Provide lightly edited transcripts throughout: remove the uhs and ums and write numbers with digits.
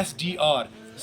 SDR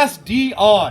SDR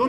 2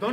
2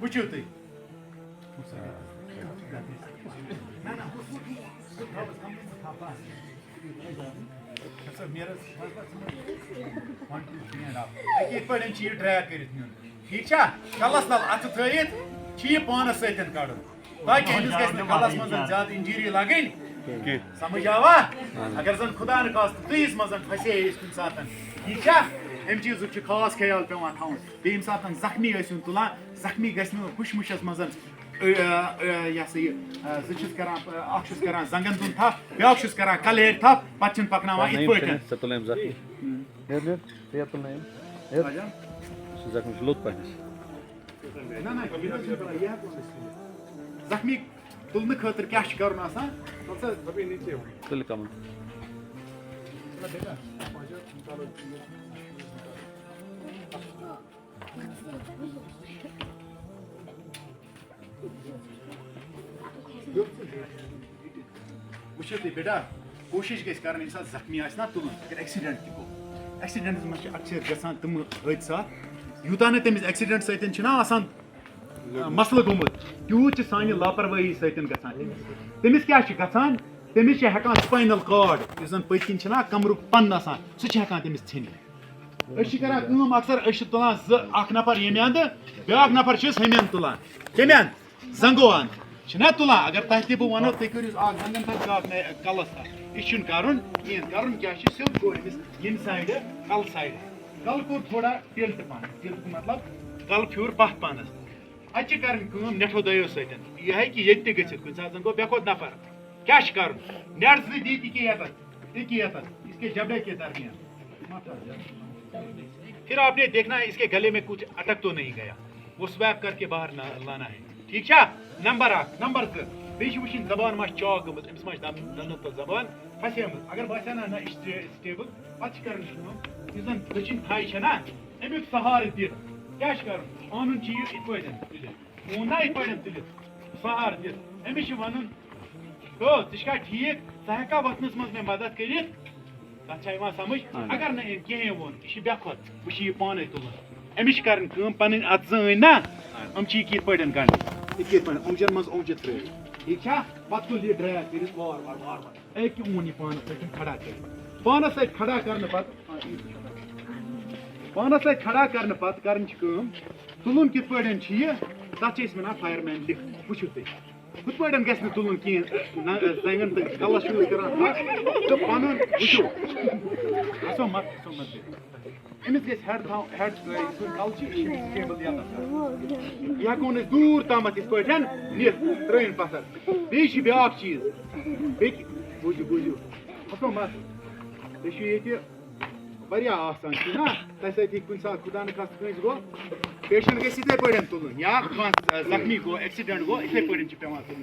وچھو تھی track کر ٹھیک کلس تل ات تھت یہ پانس ستن کڑ تاکہ امس گھس کلس مز زیادہ انجری لگن سمجھ آوا اگر زن خدا نخواست تیس مز پھسے کن سات ٹھیک ام چیز خاص خیال پیوان تھاؤن بیٚیہِ ییٚمہِ ساتہٕ زخمی ٲسِو تُلان زخمی گژھِ نہٕ ہُشمُشس منٛز یہ سا یہ زٕ کران اکھ چھُس کران زنگن دُن تھپھ بیاکھ چھُس کران کلہٕ ہیٚرِ تھپھ پتہٕ چھِنہٕ پکناوان یِتھ پٲٹھۍ زخمی تُلنہٕ خٲطرٕ کیاہ چھُ کرُن آسان وچھو تُہۍ بیٹا کوشش گژھِ کرٕنۍ ییٚمہِ ساتہٕ زخمی آسہِ نا تُلُن اگر ایکسیڈنٹ تہِ گوٚو ایکسیڈنٹس منٛز چھِ اکثر گژھان تِم حٲدثات یوٗتاہ نہٕ تٔمِس ایکسیڈنٹ سۭتۍ چھُنہ آسان مسلہٕ گوٚمُت تیوٗت چھِ سانہِ لاپروٲہی سۭتۍ گژھان تٔمِس کیاہ چھُ گژھان تٔمِس چھِ ہٮ۪کان سپاینل کارڈ یُس زن پٔتۍ کِنۍ چھُنہ کمرُک پن آسان سُہ چھُ ہٮ۪کان تٔمِس ژھیٚنِتھ أسۍ چھِ کران کٲم اکثر أسۍ چھِ تُلان اکھ نفر ییٚمہِ اندٕ بیاکھ نفر چھِس ہُمہِ اندٕ تُلان کمہِ اندٕ زنگو اندٕ چھِنہ تُلان اگر تۄہہِ تہِ بہٕ وَنو تُہۍ کٔرِو اکھ زنگن تھپھ بیاکھ کلس تھپھ یہِ چھُنہٕ کرُن کِہیٖنۍ کرُن کیاہ چھُ سیوٚد گوٚو أمِس ییٚمہِ سایڈٕ کلہٕ سایڈٕ کلہٕ کوٚر تھوڑا ٹِلٹ پہن ٹِلٹ مطلب کلہٕ پھیوٗر پتھ پہنس اتہِ چھِ کرٕنۍ کٲم نٮ۪ٹھو دۄیو سۭتۍ یہِ ہیٚکہِ ییٚتہِ تہِ گٔژھِتھ کُنہِ ساتہٕ زن گوٚو بے کھوت نفر کیاہ چھُ کرُن نیٹ سے دی یتھ اس کے جبڑے کے درمیان پھر آپ نے دیکھنا ہے اس کے گلے میں کچھ اٹک تو نہیں گیا وہ سویپ کر کے باہر لانا ہے ٹھیک چھا نمبر اکھ نمبر زٕ بیٚیہِ چھِ وٕچھِنۍ زبان ما چھِ چاک گٔمٕژ أمِس ما چھِ دندن تل زبان پھسیمٕژ اگر باسیو نہ یہِ چھِ سٹیبل پتہٕ چھِ کرٕنۍ کٲم یُس زن دٔچھِنۍ تھاے چھےٚ نا امیُک سہارٕ دِتھ کیاہ چھُ کرُن اونُن چھُ یہِ یِتھ پٲٹھۍ تُلِتھ اوٚن نا یِتھ پٲٹھۍ تُلِتھ سہارٕ دِتھ أمِس چھُ وَنُن ژٕ چھکھا ٹھیٖک ژٕ ہٮ۪کھا وۄتھنس منٛز مےٚ مدد کٔرِتھ تتھ چھا یِوان سمجھ اگر نہٕ أمۍ کِہیٖنۍ ووٚن یہِ چھُ بے کھۄت وۄنۍ چھُ یہِ پانے تُلُن أمِس چھِ کرٕنۍ کٲم پنٕنۍ اتھٕ زٕ أنۍ نا یِم چھِ یہِ کِتھ پٲٹھۍ کڑٕنۍ یِتھ کِتھ پٲٹھۍ اوٚنٛگجن منٛز اوٚنٛگجہِ ترٲیِتھ ٹھیٖک چھا پتہٕ تُل یہِ ڈریگ کٔرِتھ وار وار وار وار أکہِ اوٚن یہِ پانس سۭتۍ کھڑا کٔرِتھ پانس سۭتۍ کھڑا کرنہٕ پتہٕ کرٕنۍ چھِ کٲم تُلُن کِتھ پٲٹھۍ چھُ یہِ تتھ چھِ أسۍ ونان فایر مین لِفٹ وٕچھِو تُہۍ ہُتھ پٲٹھۍ گژھِ نہٕ تُلُن کِہیٖنۍ زنگن تہٕ کلس چھُ أسۍ کران تہٕ پنُن وٕچھِو گژھو مت أمِس گژھِ ہیڈ تھاوُن ہیڈ سُنٛد کلہٕ چھُ یہِ چھُ سٹیبل یتھ یہِ ہٮ۪کون أسۍ دوٗر تامتھ یِتھ پٲٹھۍ نِتھ ترٲیِن پتھر بیٚیہِ چھِ بیاکھ چیٖز بیٚیہِ بوٗزِو گژھو مت تُہۍ چھِو ییٚتہِ واریاہ آسان چھُ نا تۄہہِ سۭتۍ ہیٚکہِ کُنہِ ساتہٕ خدا نخواستہٕ کٲنٛسہِ گوٚو پیشنٹ گژھِ یِتھے پٲٹھۍ تُلُن یا کانٛہہ زخمی گوٚو ایکسیڈنٹ گوٚو یِتھے پٲٹھۍ چھِ پیوان تُلُن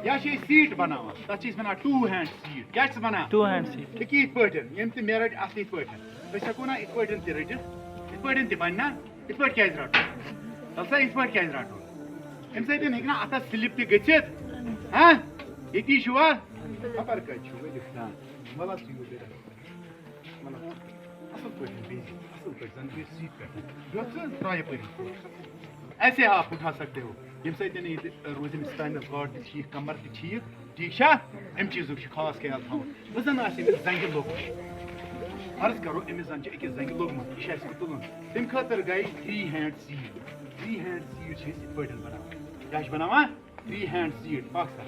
یا چھِ أسۍ سیٖٹ بناوان تتھ چھِ أسۍ ونان 2 ہینڈ سیٖٹ کیاہ چھِ ونان 2 ہینڈ سیٖٹ یہِ یِتھ پٲٹھۍ ییٚمہِ تہِ مےٚ رٔٹۍ اتھ یِتھ پٲٹھۍ أسۍ ہٮ۪کو نا یِتھ پٲٹھۍ تہِ رٔٹِتھ یِتھ پٲٹھۍ تہِ بنہِ نا یِتھ پٲٹھۍ کیازِ رٹو تل سا یِتھ پٲٹھۍ کیازِ رٹو امہِ سۭتۍ ہٮ۪کہِ نا اتھس سلپ تہِ گٔژھِتھ ہاں ییٚتی چھُوا خبر کتہِ چھُ ولو اصل پٲٹھۍ اصل پٲٹھۍ زن بیٚیہِ سیٖٹ پٮ۪ٹھ ترٛایہِ پٔری ایسے آپ اٹھا سکتے ہو ییٚمہِ سۭتۍ ییٚتہِ روزِ أمِس سپاینل کارڈ تہِ ٹھیٖک کمر تہِ ٹھیٖک ٹھیٖک چھا امہِ چیٖزُک چھُ خاص خیال تھاوُن وۄنۍ زن آسہِ أمِس زنگہِ لوٚگمُت فرض کرو أمِس زن چھُ أکِس زنگہِ لوٚگمُت یہِ چھُ اَسہِ تُلُن تمہِ خٲطرٕ گٔے 3 ہینڈ سیٖٹ 3 ہینڈ سیٖٹ چھِ أسۍ یِتھ پٲٹھۍ بناوان کیاہ چھِ بناوان 3 ہینڈ سیٖٹ پاک سا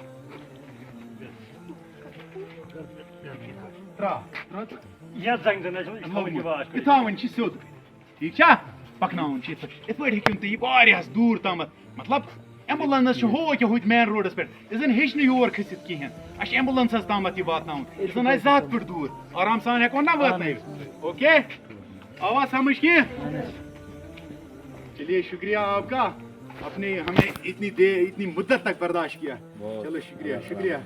یہِ تھاوٕنۍ چھِ سیوٚد ٹھیٖک چھا پکناوُن چھِ یِتھ پٲٹھۍ ہیٚکِو تُہۍ یہِ واریاہس دوٗر تامتھ مطلب ایمبولنس چھِ ہو کیٛاہ ہُتہِ مین روڈس پٮ۪ٹھ یہِ زن ہیٚچھ نہٕ یور کھٔسِتھ کِہینۍ اَسہِ چھِ ایمبولنسس تامتھ یہِ واتناوُن یہِ زن آسہِ 1 فٕٹ دوٗر آرام سان ہٮ۪کون نا واتنٲوِتھ اوکے آواز سمجھ کینٛہہ چلیے شکریہ آپ کا آپ نے ہمیں اتنی مدت تک برداشت کیا چلو شکریہ شکریہ